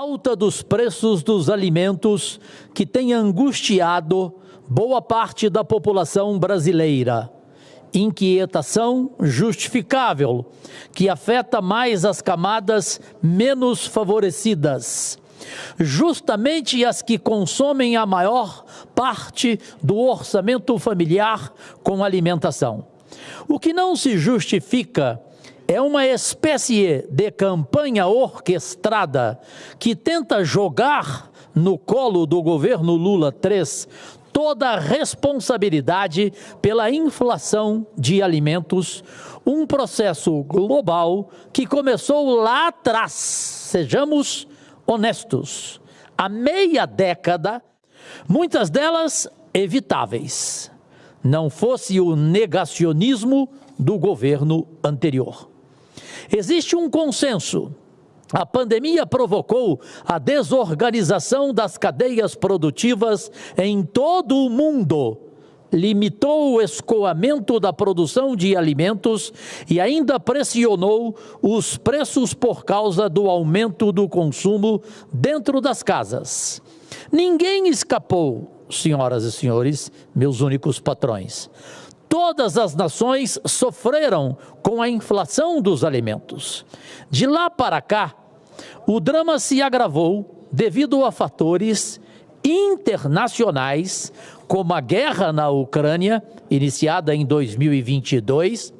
alta dos preços dos alimentos que tem angustiado boa parte da população brasileira. Inquietação justificável, que afeta mais as camadas menos favorecidas, justamente as que consomem a maior parte do orçamento familiar com alimentação. O que não se justifica é uma espécie de campanha orquestrada que tenta jogar no colo do governo Lula III toda a responsabilidade pela inflação de alimentos, um processo global que começou lá atrás, sejamos honestos, há meia década, muitas delas evitáveis, não fosse o negacionismo do governo anterior. Existe um consenso. A pandemia provocou a desorganização das cadeias produtivas em todo o mundo, limitou o escoamento da produção de alimentos e ainda pressionou os preços por causa do aumento do consumo dentro das casas. Ninguém escapou, senhoras e senhores, meus únicos patrões. Todas as nações sofreram com a inflação dos alimentos. De lá para cá, o drama se agravou devido a fatores internacionais, como a guerra na Ucrânia, iniciada em 2022,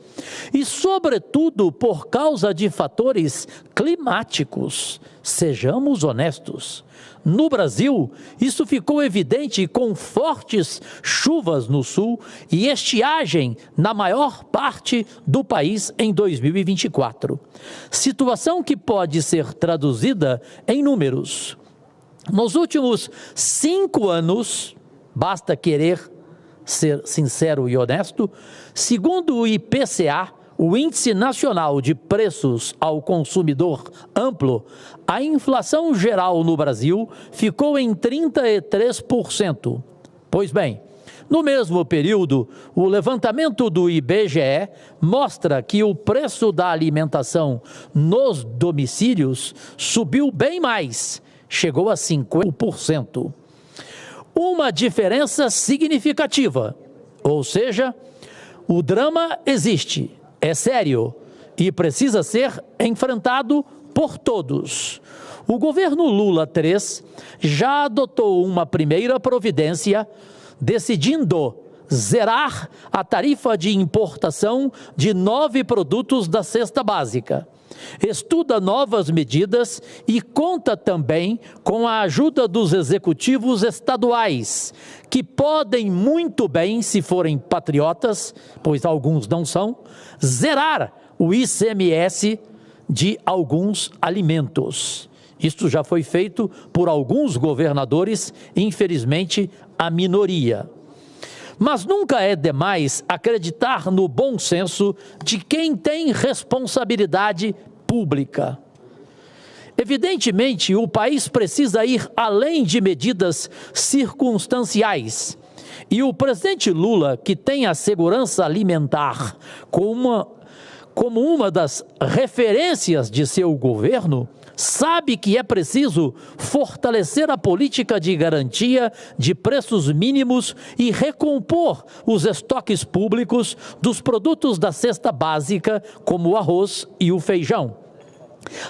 e, sobretudo, por causa de fatores climáticos. Sejamos honestos. No Brasil, isso ficou evidente com fortes chuvas no sul e estiagem na maior parte do país em 2024. Situação que pode ser traduzida em números. Nos últimos 5 anos, basta querer ser sincero e honesto, segundo o IPCA, o Índice Nacional de Preços ao Consumidor Amplo, a inflação geral no Brasil ficou em 33%. Pois bem, no mesmo período, o levantamento do IBGE mostra que o preço da alimentação nos domicílios subiu bem mais, chegou a 50%. Uma diferença significativa, ou seja, o drama existe. É sério e precisa ser enfrentado por todos. O governo Lula III já adotou uma primeira providência, decidindo zerar a tarifa de importação de 9 produtos da cesta básica. Estuda novas medidas e conta também com a ajuda dos executivos estaduais, que podem muito bem, se forem patriotas, pois alguns não são, zerar o ICMS de alguns alimentos. Isto já foi feito por alguns governadores, infelizmente a minoria. Mas nunca é demais acreditar no bom senso de quem tem responsabilidade pública. Evidentemente, o país precisa ir além de medidas circunstanciais. E o presidente Lula, que tem a segurança alimentar como uma das referências de seu governo, sabe que é preciso fortalecer a política de garantia de preços mínimos e recompor os estoques públicos dos produtos da cesta básica, como o arroz e o feijão.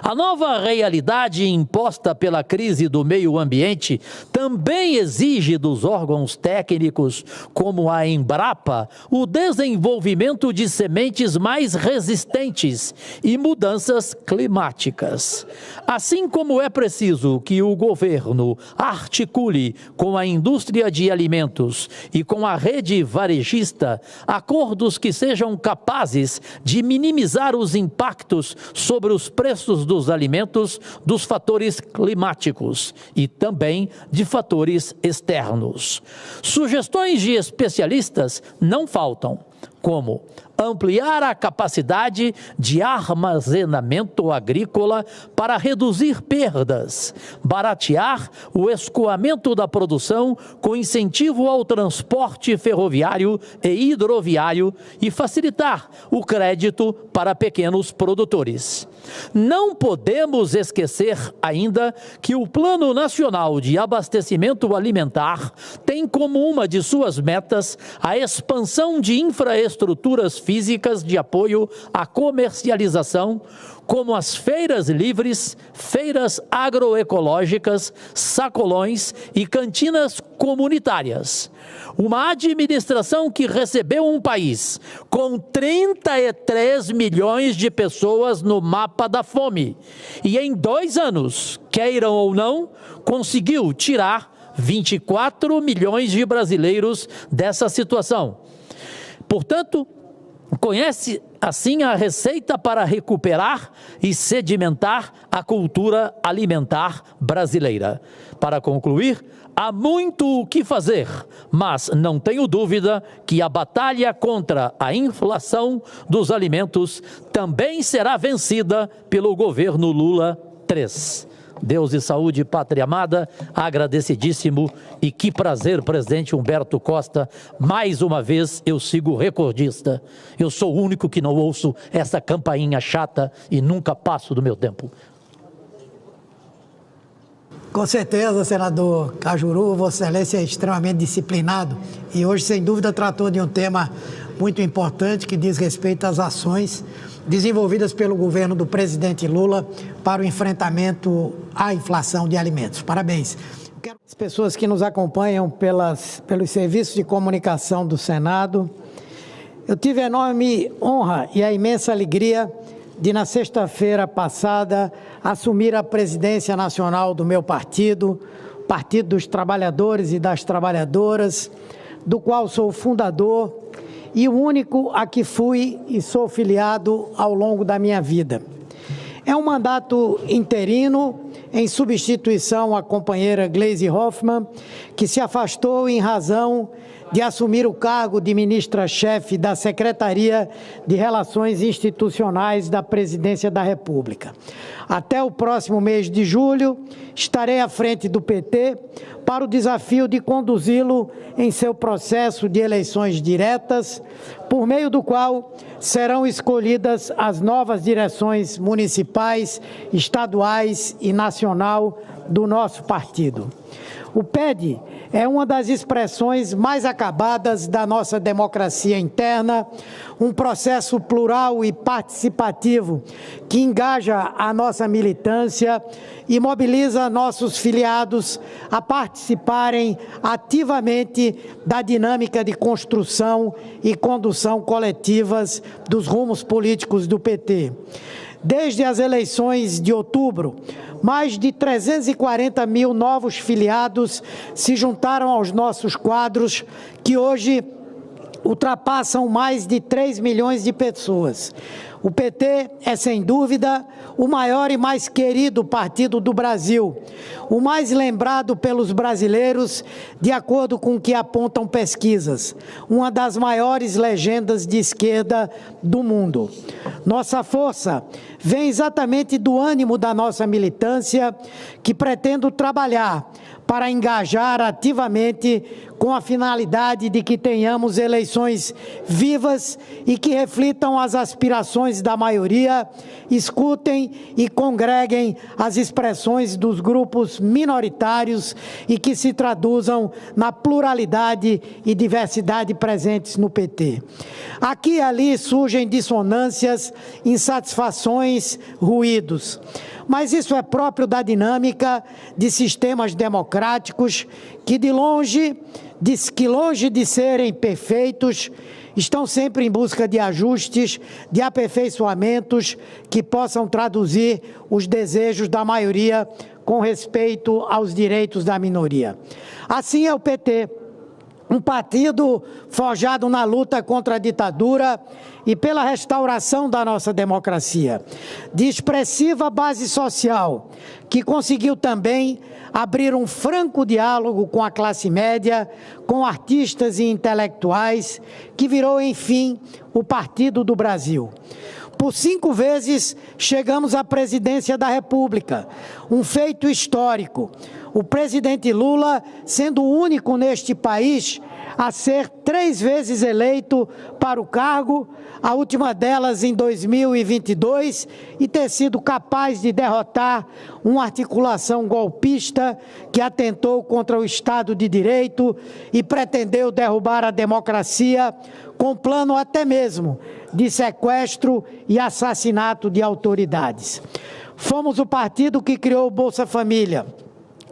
A nova realidade imposta pela crise do meio ambiente também exige dos órgãos técnicos, como a Embrapa, o desenvolvimento de sementes mais resistentes e mudanças climáticas. Assim como é preciso que o governo articule com a indústria de alimentos e com a rede varejista acordos que sejam capazes de minimizar os impactos sobre os preços dos alimentos dos fatores climáticos e também de fatores externos. Sugestões de especialistas não faltam. como ampliar a capacidade de armazenamento agrícola para reduzir perdas, baratear o escoamento da produção com incentivo ao transporte ferroviário e hidroviário e facilitar o crédito para pequenos produtores. Não podemos esquecer ainda que o Plano Nacional de Abastecimento Alimentar tem como uma de suas metas a expansão de infraestruturas físicas de apoio à comercialização, como as feiras livres, feiras agroecológicas, sacolões e cantinas comunitárias. Uma administração que recebeu um país com 33 milhões de pessoas no mapa da fome e em 2 anos, queiram ou não, conseguiu tirar 24 milhões de brasileiros dessa situação. Portanto, conhece assim a receita para recuperar e sedimentar a cultura alimentar brasileira. Para concluir, há muito o que fazer, mas não tenho dúvida que a batalha contra a inflação dos alimentos também será vencida pelo governo Lula III. Deus e saúde, pátria amada, agradecidíssimo e que prazer, presidente Humberto Costa, mais uma vez eu sigo recordista, eu sou o único que não ouço essa campainha chata e nunca passo do meu tempo. Com certeza, senador Cajuru, Vossa Excelência é extremamente disciplinado e hoje, sem dúvida, tratou de um tema muito importante que diz respeito às ações desenvolvidas pelo governo do presidente Lula para o enfrentamento à inflação de alimentos. Parabéns. As pessoas que nos acompanham pelos serviços de comunicação do Senado, eu tive a enorme honra e a imensa alegria de, na sexta-feira passada, assumir a presidência nacional do meu partido, Partido dos Trabalhadores e das Trabalhadoras, do qual sou fundador e o único a que fui e sou filiado ao longo da minha vida. É um mandato interino, em substituição à companheira Gleisi Hoffmann, que se afastou em razão de assumir o cargo de ministra-chefe da Secretaria de Relações Institucionais da Presidência da República. Até o próximo mês de julho, estarei à frente do PT para o desafio de conduzi-lo em seu processo de eleições diretas, por meio do qual serão escolhidas as novas direções municipais, estaduais e nacional do nosso partido. O PED é uma das expressões mais acabadas da nossa democracia interna, um processo plural e participativo que engaja a nossa militância e mobiliza nossos filiados a participarem ativamente da dinâmica de construção e condução coletivas dos rumos políticos do PT. Desde as eleições de outubro, mais de 340 mil novos filiados se juntaram aos nossos quadros, que hoje ultrapassam mais de 3 milhões de pessoas. O PT é, sem dúvida, o maior e mais querido partido do Brasil, o mais lembrado pelos brasileiros, de acordo com o que apontam pesquisas, uma das maiores legendas de esquerda do mundo. Nossa força vem exatamente do ânimo da nossa militância, que pretendo trabalhar para engajar ativamente com a finalidade de que tenhamos eleições vivas e que reflitam as aspirações da maioria, escutem e congreguem as expressões dos grupos minoritários e que se traduzam na pluralidade e diversidade presentes no PT. Aqui e ali surgem dissonâncias, insatisfações, ruídos. Mas isso é próprio da dinâmica de sistemas democráticos que longe de serem perfeitos, estão sempre em busca de ajustes, de aperfeiçoamentos que possam traduzir os desejos da maioria com respeito aos direitos da minoria. Assim é o PT. Um partido forjado na luta contra a ditadura e pela restauração da nossa democracia, de expressiva base social, que conseguiu também abrir um franco diálogo com a classe média, com artistas e intelectuais, que virou, enfim, o Partido do Brasil. Por 5 vezes chegamos à presidência da República, um feito histórico. O presidente Lula sendo o único neste país a ser 3 vezes eleito para o cargo, a última delas em 2022, e ter sido capaz de derrotar uma articulação golpista que atentou contra o Estado de Direito e pretendeu derrubar a democracia, com plano até mesmo de sequestro e assassinato de autoridades. Fomos o partido que criou o Bolsa Família,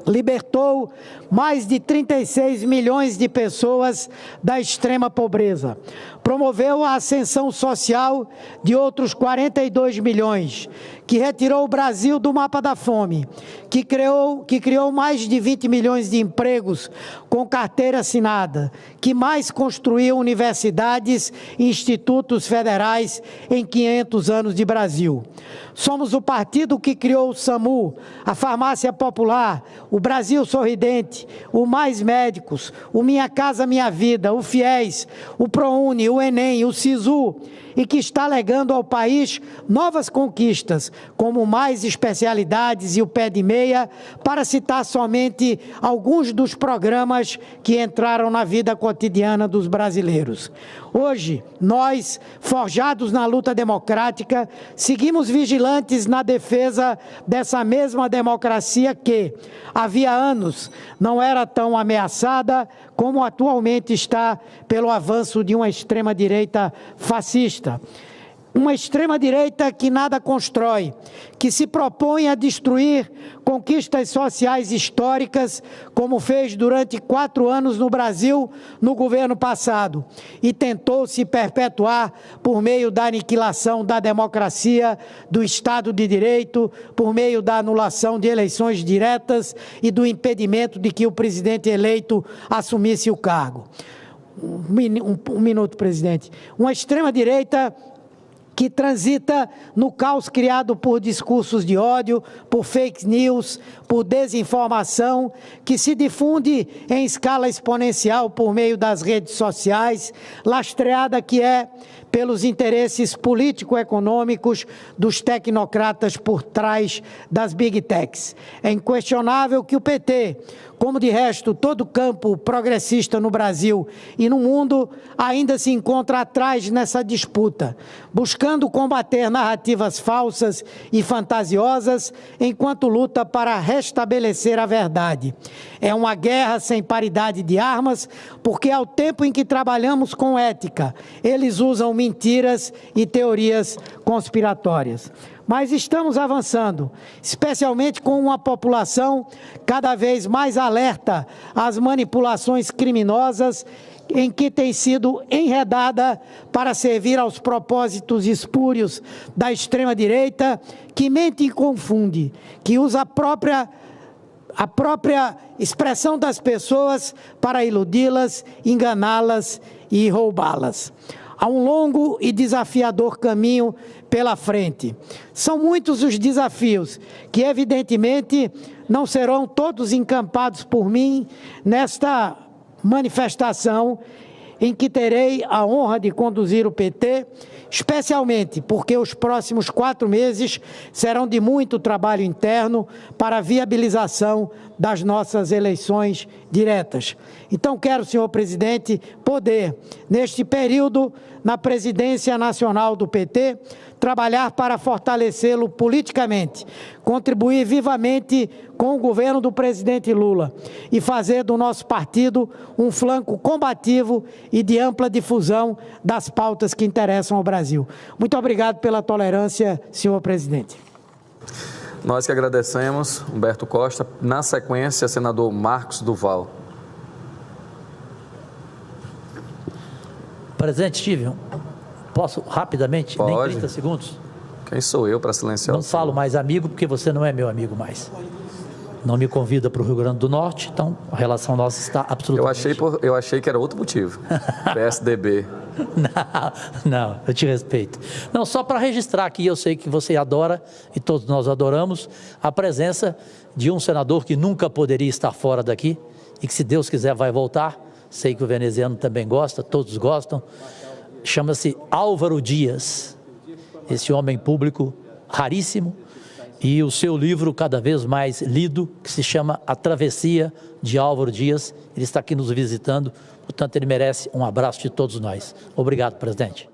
libertou mais de 36 milhões de pessoas da extrema pobreza, promoveu a ascensão social de outros 42 milhões, que retirou o Brasil do mapa da fome, que criou mais de 20 milhões de empregos com carteira assinada, que mais construiu universidades e institutos federais em 500 anos de Brasil. Somos o partido que criou o SAMU, a Farmácia Popular, o Brasil Sorridente, o Mais Médicos, o Minha Casa Minha Vida, o FIES, o ProUni, o Enem, o SISU, e que está legando ao país novas conquistas, como mais especialidades e o pé de meia, para citar somente alguns dos programas que entraram na vida cotidiana dos brasileiros. Hoje, nós, forjados na luta democrática, seguimos vigilantes na defesa dessa mesma democracia que, havia anos, não era tão ameaçada como atualmente está pelo avanço de uma extrema-direita fascista. Uma extrema-direita que nada constrói, que se propõe a destruir conquistas sociais históricas, como fez durante 4 anos no Brasil, no governo passado, e tentou se perpetuar por meio da aniquilação da democracia, do Estado de Direito, por meio da anulação de eleições diretas e do impedimento de que o presidente eleito assumisse o cargo. Um minuto, presidente. Uma extrema-direita que transita no caos criado por discursos de ódio, por fake news, por desinformação, que se difunde em escala exponencial por meio das redes sociais, lastreada que é pelos interesses político-econômicos dos tecnocratas por trás das Big Techs. É inquestionável que o PT, como de resto todo o campo progressista no Brasil e no mundo, ainda se encontra atrás nessa disputa, buscando combater narrativas falsas e fantasiosas, enquanto luta para restabelecer a verdade. É uma guerra sem paridade de armas, porque ao tempo em que trabalhamos com ética, eles usam mentiras e teorias conspiratórias. Mas estamos avançando, especialmente com uma população cada vez mais alerta às manipulações criminosas em que tem sido enredada para servir aos propósitos espúrios da extrema-direita, que mente e confunde, que usa a própria expressão das pessoas para iludi-las, enganá-las e roubá-las. Há um longo e desafiador caminho pela frente. São muitos os desafios que, evidentemente, não serão todos encampados por mim nesta manifestação em que terei a honra de conduzir o PT, especialmente porque os próximos 4 meses serão de muito trabalho interno para a viabilização das nossas eleições diretas. Então, quero, senhor presidente, poder, neste período, na presidência nacional do PT, trabalhar para fortalecê-lo politicamente, contribuir vivamente com o governo do presidente Lula e fazer do nosso partido um flanco combativo e de ampla difusão das pautas que interessam ao Brasil. Muito obrigado pela tolerância, senhor presidente. Nós que agradecemos, Humberto Costa. Na sequência, senador Marcos Duval. Presidente Stívio, posso rapidamente? Pode. Nem 30 segundos? Quem sou eu para silenciar? Não falo mais amigo, porque você não é meu amigo mais. não me convida para o Rio Grande do Norte, então a relação nossa está absolutamente... Eu achei que era outro motivo, PSDB. Não, eu te respeito. Não, só para registrar aqui, eu sei que você adora, e todos nós adoramos, a presença de um senador que nunca poderia estar fora daqui, e que se Deus quiser vai voltar, sei que o veneziano também gosta, todos gostam, chama-se Álvaro Dias, esse homem público raríssimo, e o seu livro cada vez mais lido, que se chama A Travessia de Álvaro Dias, ele está aqui nos visitando, portanto ele merece um abraço de todos nós. Obrigado, presidente.